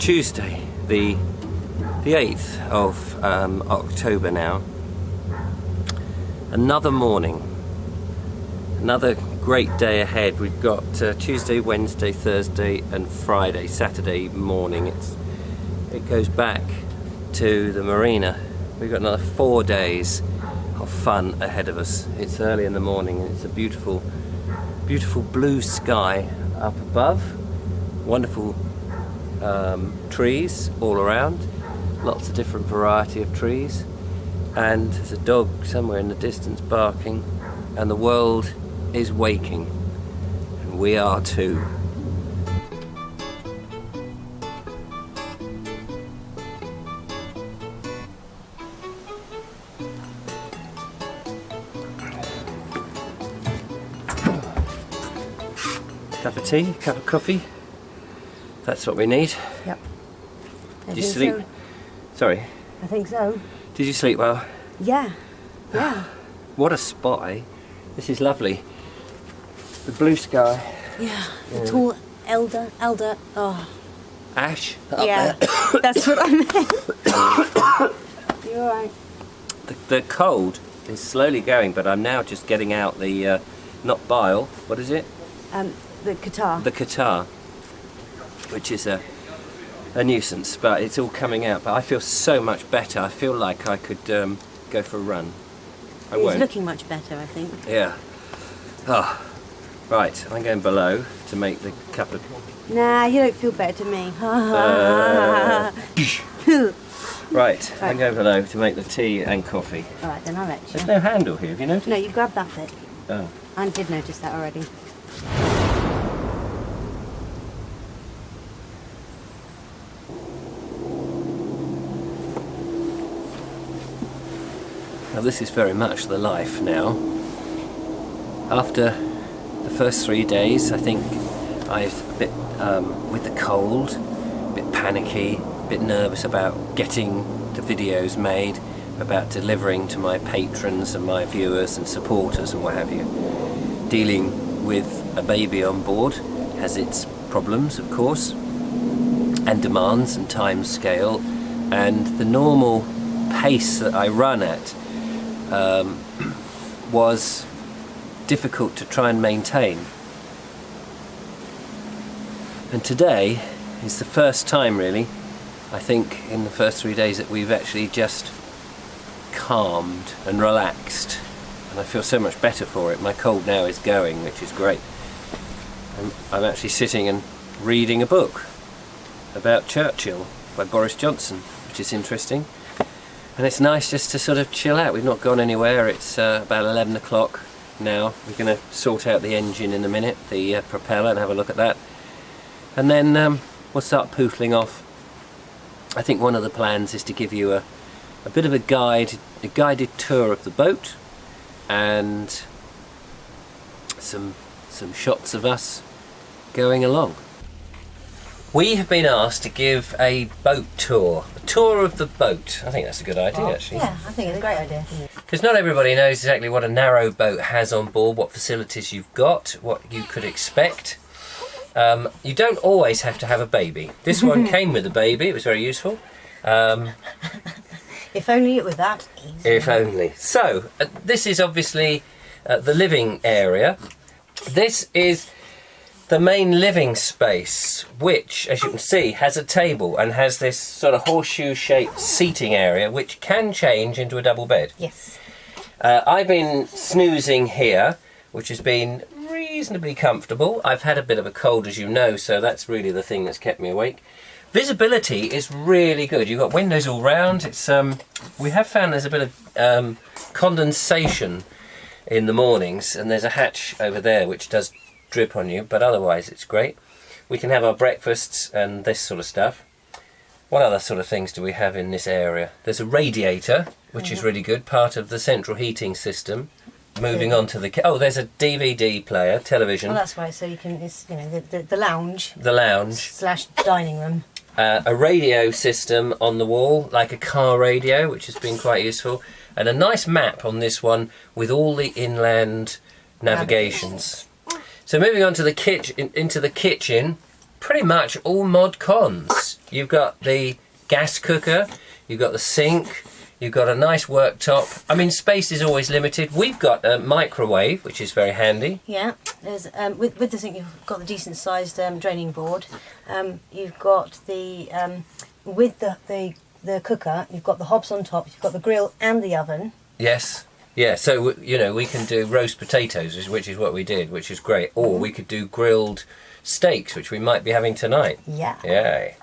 Tuesday, the 8th of October now. Another morning, another great day ahead. We've got Tuesday, Wednesday, Thursday and Friday, Saturday morning. It goes back to the marina. We've got another 4 days of fun ahead of us. It's early in the morning and it's a beautiful, beautiful blue sky up above. Wonderful trees all around. Lots of different variety of trees. And there's a dog somewhere in the distance barking. And the world is waking. And we are too. Cup of tea, cup of coffee. That's what we need. Yep. Did you sleep? So. Sorry. I think so. Did you sleep well? Yeah. Yeah. What a spot, eh? This is lovely. The blue sky. Yeah. The tall elder. Oh. Ash. Up Yeah. there. That's what I meant. You're alright. The cold is slowly going, but I'm now just getting out the not bile. What is it? The Qatar. The Qatar, which is a nuisance, but it's all coming out. But I feel so much better. I feel like I could go for a run. I won't. He's looking much better, I think. Yeah. Oh, right. I'm going below to make the cup of. Nah, you don't feel better to me. Right. I'm going below to make the tea and coffee. Alright, then I'll let you. There's no handle here. Have you noticed? No, you grabbed that bit. Oh. I did notice that already. Now this is very much the life now. After the first 3 days, I think I was a bit with the cold, a bit panicky, a bit nervous about getting the videos made, about delivering to my patrons and my viewers and supporters and what have you. Dealing with a baby on board has its problems, of course, and demands and time scale, and the normal pace that I run at was difficult to try and maintain. And today is the first time, really, I think, in the first 3 days that we've actually just calmed and relaxed, and I feel so much better for it. My cold now is going, which is great. I'm actually sitting and reading a book about Churchill by Boris Johnson, which is interesting. And it's nice just to sort of chill out. We've not gone anywhere. It's about 11 o'clock now. We're going to sort out the engine in a minute, the propeller, and have a look at that. And then we'll start pootling off. I think one of the plans is to give you a bit of a guided tour of the boat, and some shots of us going along. We have been asked to give a boat tour, a tour of the boat. I think that's a good idea, actually. Yeah, I think it's a great idea. Because not everybody knows exactly what a narrowboat has on board, what facilities you've got, what you could expect. You don't always have to have a baby. This one came with a baby, it was very useful. If only it were that easy. If only. So, this is obviously the living area. This is the main living space, which, as you can see, has a table and has this sort of horseshoe-shaped seating area, which can change into a double bed. Yes. I've been snoozing here, which has been reasonably comfortable. I've had a bit of a cold, as you know, so that's really the thing that's kept me awake. Visibility is really good. You've got windows all round. It's we have found there's a bit of condensation in the mornings, and there's a hatch over there which does drip on you, but otherwise it's great. We can have our breakfasts and this sort of stuff. What other sort of things do we have in this area? There's a radiator, which is really good, part of the central heating system. Moving on to the... there's a DVD player, television. Well, that's right, so you can... It's, you know, the lounge. The lounge. / dining room. A radio system on the wall, like a car radio, which has been quite useful. And a nice map on this one with all the inland navigations. So moving on to the into the kitchen, pretty much all mod cons. You've got the gas cooker, you've got the sink, you've got a nice worktop. I mean, space is always limited. We've got a microwave, which is very handy. Yeah, there's with the sink you've got the decent sized draining board. You've got the with the cooker, you've got the hobs on top. You've got the grill and the oven. Yes. Yeah, so, you know, we can do roast potatoes, which is what we did, which is great. Or we could do grilled steaks, which we might be having tonight. Yeah. Yay.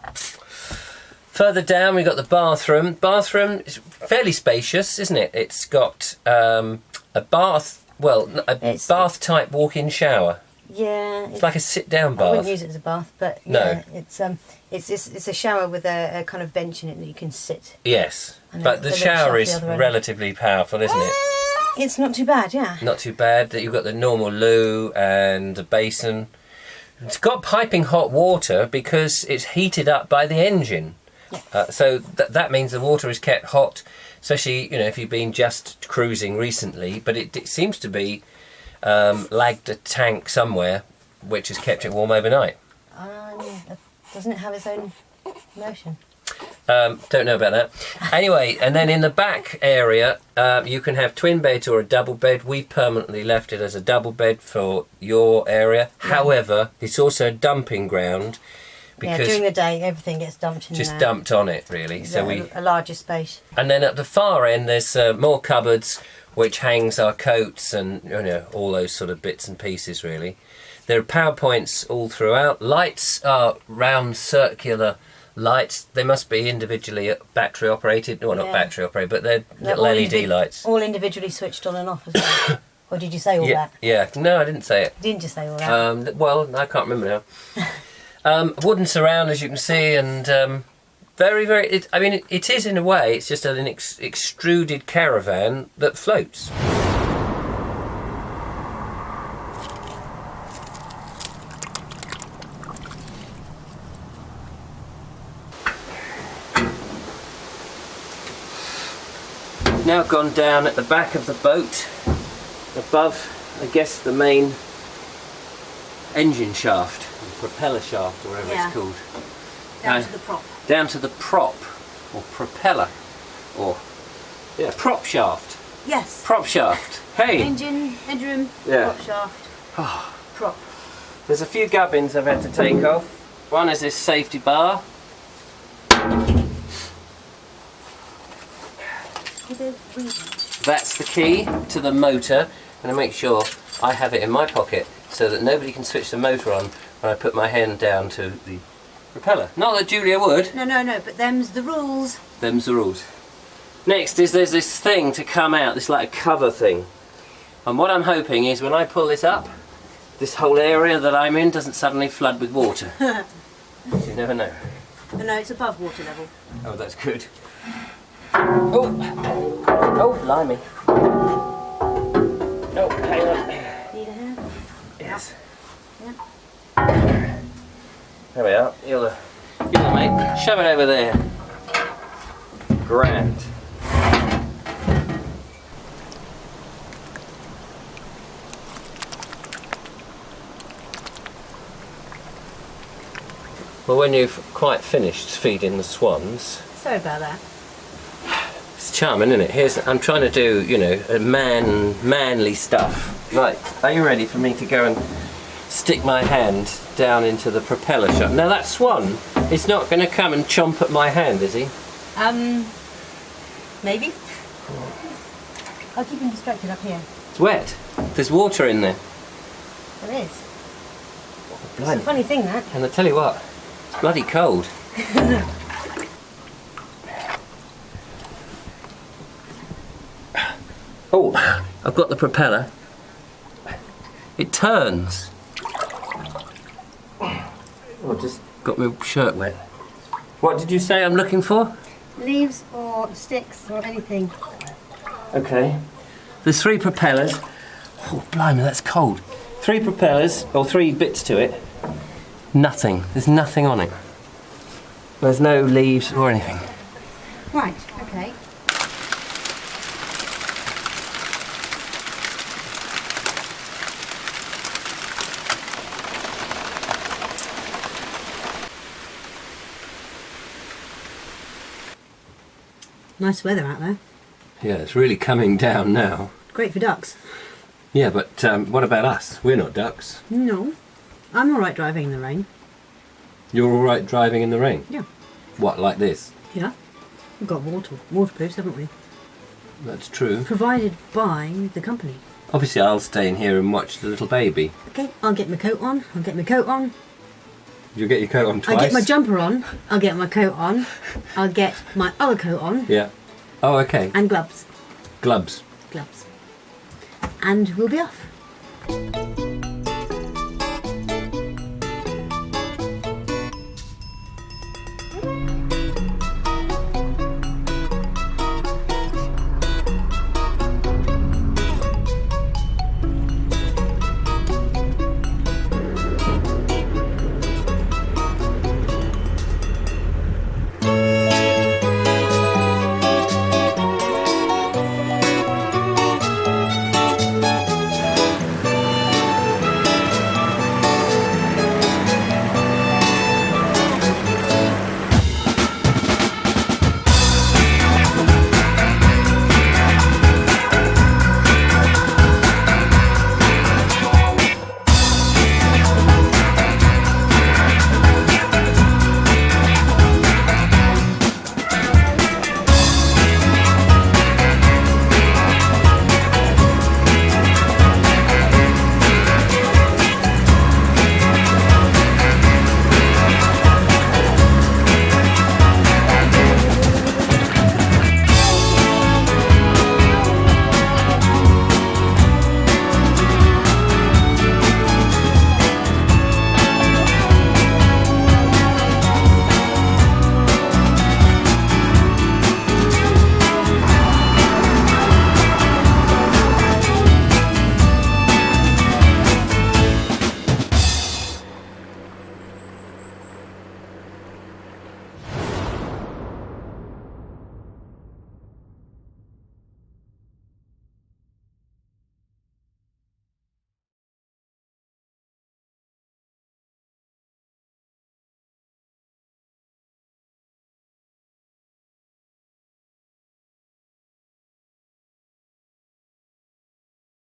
Further down, we've got the bathroom. Bathroom is fairly spacious, isn't it? It's got a bath, well, a bath-type walk-in shower. Yeah. It's like a sit-down bath. I wouldn't use it as a bath, but no. Yeah, it's a shower with a kind of bench in it that you can sit. Yes, but the shower is relatively powerful, isn't it? It's not too bad, yeah. Not too bad. You've got the normal loo and a basin. It's got piping hot water because it's heated up by the engine. Yeah. So that means the water is kept hot, especially, you know, if you've been just cruising recently. But it seems to be lagged a tank somewhere, which has kept it warm overnight. Doesn't it have its own motion? Don't know about that. Anyway, and then in the back area, you can have twin beds or a double bed. We've permanently left it as a double bed for your area. Yeah. However, it's also a dumping ground because during the day everything gets dumped in just dumped on it, really. So a larger space. And then at the far end, there's more cupboards, which hangs our coats and, you know, all those sort of bits and pieces, really. There are power points all throughout. Lights are round circular lights. They must be individually battery operated. Well, not battery operated, but they're little LED lights. All individually switched on and off as well. Or did you say all that? Yeah, no, I didn't say it. Didn't you say all that? Well, I can't remember now. Wooden surround, as you can see, and very, very... it is in a way, it's just an extruded caravan that floats. Now gone down at the back of the boat, above, I guess, the main engine shaft, the propeller shaft, or whatever it's called. Down to the prop. Down to the prop, or propeller, or prop shaft. Yes. Prop shaft. Hey. Engine, headroom, prop shaft, prop. There's a few gubbins I've had to take off. One is this safety bar. That's the key to the motor. I'm going to make sure I have it in my pocket so that nobody can switch the motor on when I put my hand down to the propeller. Not that Julia would. No, but them's the rules. Them's the rules. Next is there's this thing to come out, this like a cover thing. And what I'm hoping is when I pull this up, this whole area that I'm in doesn't suddenly flood with water. You never know. No, it's above water level. Oh, that's good. Oh, blimey. No, hang on. Need a hand? Yes. Yeah. There we are. You're the mate. Shove it over there. Grand. Well, when you've quite finished feeding the swans... Sorry about that. It's charming, isn't it? I'm trying to do, you know, manly stuff. Right, are you ready for me to go and stick my hand down into the propeller shaft? Now that swan is not going to come and chomp at my hand, is he? Maybe. I'll keep him distracted up here. It's wet. There's water in there. There is. It's a funny thing, that. And I tell you what, it's bloody cold. Oh, I've got the propeller. It turns. Oh, just got my shirt wet. What did you say I'm looking for? Leaves or sticks or anything. Okay. There's 3 propellers. Oh, blimey, that's cold. 3 propellers, or 3 bits to it. Nothing. There's nothing on it. There's no leaves or anything. Right, okay. Nice weather out there. Yeah, it's really coming down now. Great for ducks. Yeah, but what about us? We're not ducks. No. I'm alright driving in the rain. You're all right driving in the rain? Yeah. What, like this? Yeah. We've got waterproofs, haven't we? That's true. Provided by the company. Obviously, I'll stay in here and watch the little baby. Okay, I'll get my coat on. You'll get your coat on twice? I'll get my jumper on. I'll get my coat on. I'll get my other coat on. Yeah. Oh, okay. And gloves. Gloves. And we'll be off.